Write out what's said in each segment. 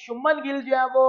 शुभमन गिल जो है वो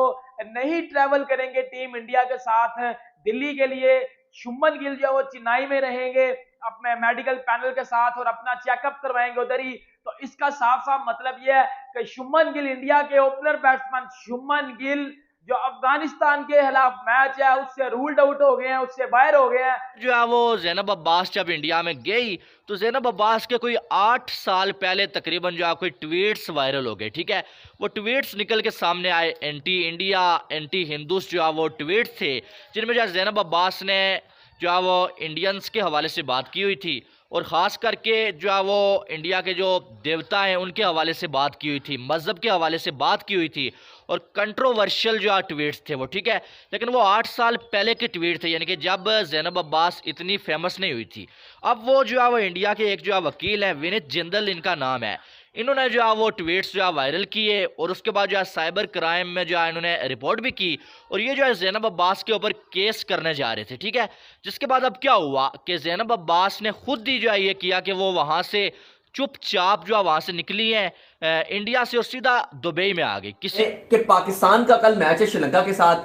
नहीं ट्रेवल करेंगे टीम इंडिया के साथ दिल्ली के लिए। शुभमन गिल जो है वो चेन्नई में रहेंगे अपने मेडिकल पैनल के साथ और अपना चेकअप करवाएंगे उधर ही। तो इसका साफ साफ मतलब यह है कि शुभमन गिल इंडिया के ओपनर बैट्समैन शुभमन गिल जो अफगानिस्तान के खिलाफ मैच है उससे रूल्ड आउट हो गए हैं, उससे बाहर हो गए हैं। जो है वो ज़ैनब अब्बास जब इंडिया में गई तो ज़ैनब अब्बास के कोई 8 साल पहले तकरीबन जो है कोई ट्वीट्स वायरल हो गए, ठीक है। वो ट्वीट्स निकल के सामने आए, एंटी इंडिया एंटी हिंदूस जो है वो ट्वीट थे, जिनमें जो है ज़ैनब अब्बास ने जो है वो इंडियंस के हवाले से बात की हुई थी और ख़ास करके जो है वो इंडिया के जो देवता हैं उनके हवाले से बात की हुई थी, मज़हब के हवाले से बात की हुई थी और कंट्रोवर्शियल जो है ट्वीट्स थे वो, ठीक है। लेकिन वो 8 साल पहले के ट्वीट थे, यानी कि जब ज़ैनब अब्बास इतनी फेमस नहीं हुई थी। अब वो जो है वो इंडिया के एक जो है वकील है, विनीत जिंदल इनका नाम है, इन्होंने जो है वो ट्वीट्स जो है वायरल किए और उसके बाद जो है साइबर क्राइम में जो है इन्होंने रिपोर्ट भी की और ये जो है ज़ैनब अब्बास के ऊपर केस करने जा रहे थे, ठीक है। जिसके बाद अब क्या हुआ कि ज़ैनब अब्बास ने खुद ही जो है ये किया कि वो वहाँ से चुपचाप जो है वहाँ से निकली है इंडिया से और सीधा दुबई में आ गई। किसी कि पाकिस्तान का कल मैच है श्रीलंका के साथ,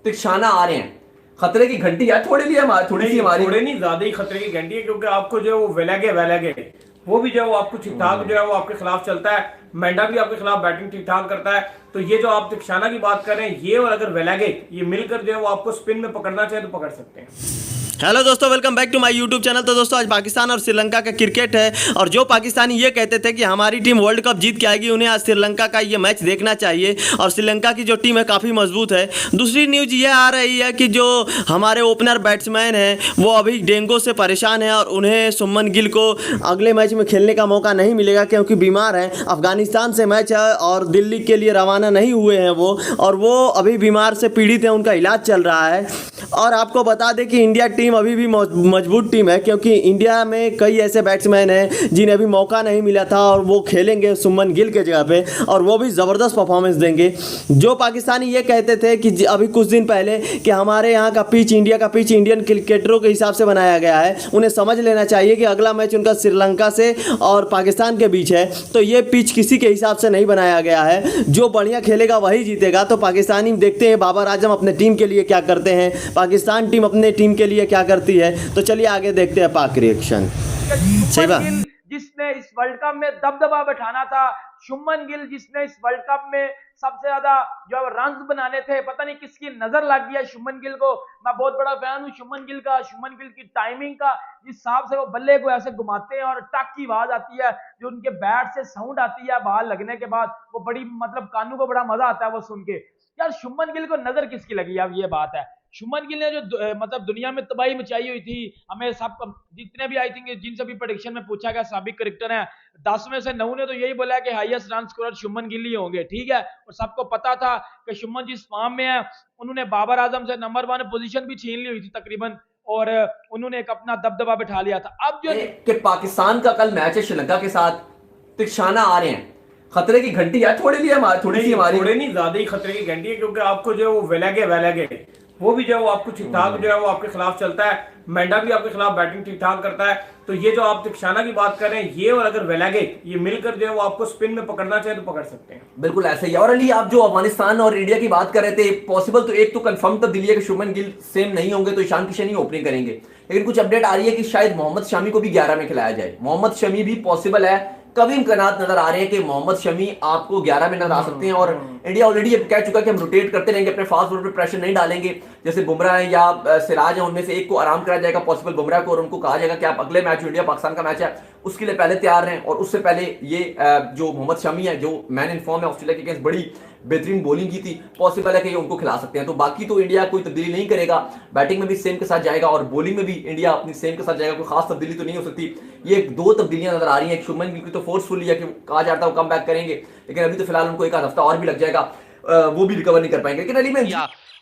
तिरछाना आ रहे हैं, खतरे की घंटी है थोड़ी सी हमारी, थोड़े नहीं ज्यादा ही खतरे की घंटी है, क्योंकि आपको जो है वो वेलागे वो भी जो है वो आपको ठीक ठाक जो है वो आपके खिलाफ चलता है, मैंडा भी आपके खिलाफ बैटिंग ठीक ठाक करता है। तो ये जो आप तिरछाना की बात कर रहे हैं, ये और अगर वेलागे ये मिलकर जो है वो आपको स्पिन में पकड़ना चाहे तो पकड़ सकते हैं। हेलो दोस्तों, welcome back to my YouTube channel. तो दोस्तों आज पाकिस्तान और श्रीलंका का क्रिकेट है और जो पाकिस्तानी ये कहते थे कि हमारी टीम वर्ल्ड कप जीत के आएगी, उन्हें आज श्रीलंका का ये मैच देखना चाहिए और श्रीलंका की जो टीम है काफ़ी मजबूत है। दूसरी न्यूज़ ये आ रही है कि जो हमारे ओपनर बैट्समैन हैं वो अभी डेंगू से परेशान हैं और उन्हें शुभमन गिल को अगले मैच में खेलने का मौका नहीं मिलेगा क्योंकि बीमार हैं। अफगानिस्तान से मैच है और दिल्ली के लिए रवाना नहीं हुए हैं वो, और वो अभी बीमार से पीड़ित हैं, उनका इलाज चल रहा है। और आपको बता दें कि इंडिया टीम अभी भी मजबूत टीम है क्योंकि इंडिया में कई ऐसे बैट्समैन हैं जिन्हें अभी मौका नहीं मिला था और वो खेलेंगे शुभमन गिल के जगह पे और वो भी ज़बरदस्त परफॉर्मेंस देंगे। जो पाकिस्तानी ये कहते थे कि अभी कुछ दिन पहले कि हमारे यहाँ का पिच, इंडिया का पिच इंडियन क्रिकेटरों के हिसाब से बनाया गया है, उन्हें समझ लेना चाहिए कि अगला मैच उनका श्रीलंका से और पाकिस्तान के बीच है, तो ये पिच किसी के हिसाब से नहीं बनाया गया है। जो बढ़िया खेलेगा वही जीतेगा। तो पाकिस्तानी देखते हैं बाबर आजम अपने टीम के लिए क्या करते हैं, पाकिस्तान टीम अपने टीम के लिए क्या करती है। तो चलिए आगे देखते हैं पाक रिएक्शन। सही बात, जिसने इस वर्ल्ड कप में दबदबा बैठाना था, शुभमन गिल जिसने इस वर्ल्ड कप में सबसे ज्यादा जो रन बनाने थे, पता नहीं किसकी नजर लग गया शुभमन गिल को। मैं बहुत बड़ा फैन हूं शुभमन गिल का, शुभमन गिल की टाइमिंग का, जिस हिसाब से वो बल्ले को ऐसे घुमाते हैं और टक की आवाज आती है, जो उनके बैट से साउंड आती है बॉल लगने के बाद, वो बड़ी मतलब कानों को बड़ा मजा आता है वो सुन के। यार शुभमन गिल को नजर किसकी लगी, अब ये बात है। शुभमन गिल ने जो मतलब दुनिया में तबाही मचाई हुई थी, हमें सब जितने भी आई थिंक जिनसे भी प्रेडिक्शन में पूछा गया साबिक क्रिकेटर है, 10 में से 9 ने तो यही बोला कि highest run scorer Shubman Gill ही होंगे, ठीक है। और सबको पता था कि शुभमन जिस फॉर्म में है, उन्होंने बाबर आजम से नंबर 1 पोजीशन भी छीन ली हुई थी तकरीबन, और उन्होंने एक अपना दबदबा बिठा लिया था। अब जो कि पाकिस्तान का कल मैच है श्रीलंका के साथ, तिरछाना आ रहे हैं, खतरे की घंटी है थोड़ी सी हमारी, थोड़े नहीं ज्यादा ही खतरे की घंटी है, क्योंकि आपको जो है वो वेलागे वो भी जो है वो आपको ठीक ठाक जो है वो आपके खिलाफ चलता है, मैंडा भी आपके खिलाफ बैटिंग ठीक ठाक करता है। तो ये जो आप तिरछाना की बात कर रहे हैं, ये और अगर वेलागे ये मिलकर जो है वो आपको स्पिन में पकड़ना चाहे तो पकड़ सकते हैं। बिल्कुल ऐसे ही। और अली आप जो अफगानिस्तान और इंडिया की बात कर रहे थे, पॉसिबल तो एक तो कंफर्म तब्दीली है कि शुभमन गिल सेम नहीं होंगे तो ईशान किशन ही ओपनिंग करेंगे, लेकिन कुछ अपडेट आ रही है कि शायद मोहम्मद शमी को भी 11 में खिलाया जाए। मोहम्मद शमी भी पॉसिबल है, कभी इम्कानात नजर आ रहे हैं कि मोहम्मद शमी आपको 11 में नजर आ सकते हैं। और इंडिया ऑलरेडी कह चुका है कि हम रोटेट करते रहेंगे, अपने फास्ट बॉलर पे प्रेशर नहीं डालेंगे, जैसे बुमराह है या सिराज है, उनमें से एक को आराम कराया जाएगा पॉसिबल बुमराह को, और उनको कहा जाएगा कि आप अगले मैच इंडिया पाकिस्तान का मैच है उसके लिए पहले तैयार रहें। और उससे पहले ये जो मोहम्मद शमी है जो मैन इन फॉर्म है, ऑस्ट्रेलिया के अगेंस्ट बड़ी बेहतरीन बॉलिंग की थी, पॉसिबल है कि ये उनको खिला सकते हैं। तो बाकी तो इंडिया कोई तब्दीली नहीं करेगा, बैटिंग में भी सेम के साथ जाएगा और बॉलिंग में भी इंडिया अपनी सेम के साथ जाएगा, कोई खास तब्दीली तो नहीं हो सकती। ये 2 तब्दीलियां नजर आ रही हैं। शुभमन गिल की तो फोर्सफुली है कि कहा जाता है वो कम बैक करेंगे, लेकिन अभी तो फिलहाल उनको एक हफ्ता और भी लग जाएगा, वो भी रिकवर नहीं कर पाएंगे। लेकिन अली में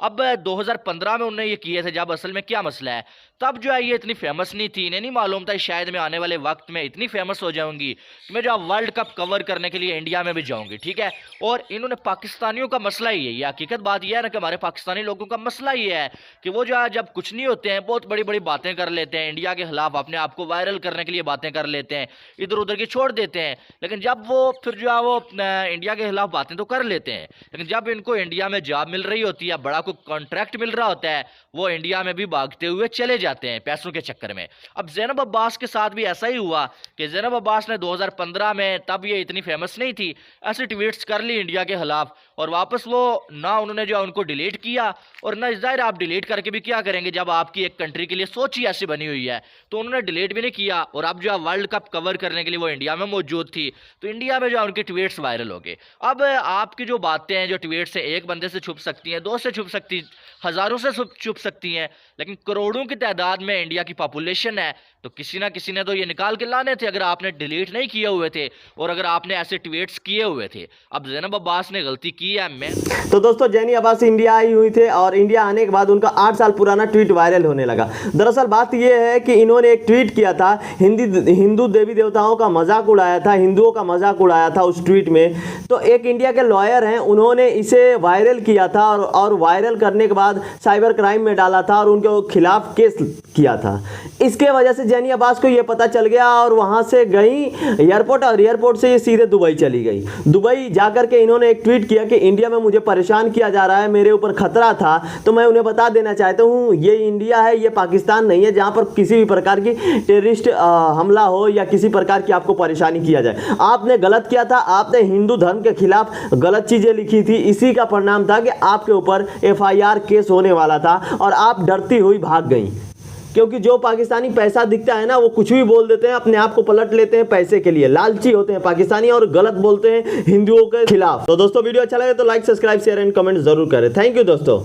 अब 2015 में उन्होंने ये किए थे, जब असल में क्या मसला है, तब जो है ये इतनी फेमस नहीं थी, इन्हें नहीं मालूम था शायद मैं आने वाले वक्त में इतनी फेमस हो जाऊंगी कि मैं जो वर्ल्ड कप कवर करने के लिए इंडिया में भी जाऊंगी, ठीक है। और इन्होंने पाकिस्तानियों का मसला ही है, ये हकीकत बात यह है ना कि हमारे पाकिस्तानी लोगों का मसला ये है कि वो जो है जब कुछ नहीं होते हैं बहुत बड़ी बड़ी बातें कर लेते हैं, इंडिया के खिलाफ अपने आप को वायरल करने के लिए बातें कर लेते हैं, इधर उधर की छोड़ देते हैं, लेकिन जब वो फिर जो है वो इंडिया के खिलाफ बातें तो कर लेते हैं, लेकिन जब इनको इंडिया में जॉब मिल रही होती है, बड़ा कोई कॉन्ट्रैक्ट मिल रहा होता है, वो इंडिया में भी भागते हुए चले जाते हैं पैसों के चक्कर में। अब ज़ैनब अब्बास के साथ भी ऐसा ही हुआ कि ज़ैनब अब्बास ने 2015 में, तब ये इतनी फेमस नहीं थी, ऐसे ट्वीट्स कर ली इंडिया के खिलाफ, और वापस वो ना उन्होंने जो उनको डिलीट किया, और ना ज़ाहिर आप डिलीट करके भी क्या करेंगे जब आपकी एक कंट्री के लिए सोच ही ऐसी बनी हुई है, तो उन्होंने डिलीट भी नहीं किया, और अब जो है वर्ल्ड कप कवर करने के लिए वो इंडिया में मौजूद थी, तो इंडिया में जो है उनके ट्वीट्स वायरल हो गए। अब आपकी जो बातें हैं, जो ट्वीट्स हैं, एक बंदे से छुप सकती हैं, दो से छुप सकती, हज़ारों से छुप सकती हैं, लेकिन करोड़ों की तादाद में इंडिया की पॉपुलेशन है, तो किसी ना किसी ने तो ये निकाल के लाने थे अगर आपने डिलीट नहीं किए हुए थे, और अगर आपने ऐसे ट्वीट्स किए हुए थे। अब ज़ैनब अब्बास ने गलती की है। मैं तो दोस्तों जैनी अब्बास इंडिया आई हुई थे, और इंडिया आने के बाद उनका 8 साल पुराना ट्वीट वायरल होने लगा। दरअसल बात यह है कि इन्होंने एक ट्वीट किया था, हिंदू देवी देवताओं का मजाक उड़ाया था, हिंदुओं का मजाक उड़ाया था उस ट्वीट में। तो एक इंडिया के लॉयर हैं, उन्होंने इसे वायरल किया था, और वायरल करने के बाद साइबर क्राइम में डाला था और उनके खिलाफ केस किया था। इसके वजह से जैनी अब्बास को यह पता चल गया, और वहां से गई एयरपोर्ट, और एयरपोर्ट से ये सीधे दुबई चली गई। दुबई जाकर के इन्होंने एक ट्वीट किया कि इंडिया में मुझे परेशान किया जा रहा है, मेरे ऊपर खतरा था, तो मैं उन्हें बता देना चाहता हूँ ये इंडिया है, ये पाकिस्तान नहीं है जहां पर किसी भी प्रकार की टेररिस्ट हमला हो या किसी प्रकार की आपको परेशानी किया जाए। आपने गलत किया था, आपने हिंदू धर्म के खिलाफ गलत चीजें लिखी थी, इसी का परिणाम था कि आपके ऊपर FIR केस होने वाला था, और आप डरती हुई भाग गई। क्योंकि जो पाकिस्तानी पैसा दिखता है ना, वो कुछ भी बोल देते हैं, अपने आप को पलट लेते हैं पैसे के लिए, लालची होते हैं पाकिस्तानी, और गलत बोलते हैं हिंदुओं के खिलाफ। तो दोस्तों वीडियो अच्छा लगे तो like, subscribe, share and comment जरूर करें। थैंक यू दोस्तों।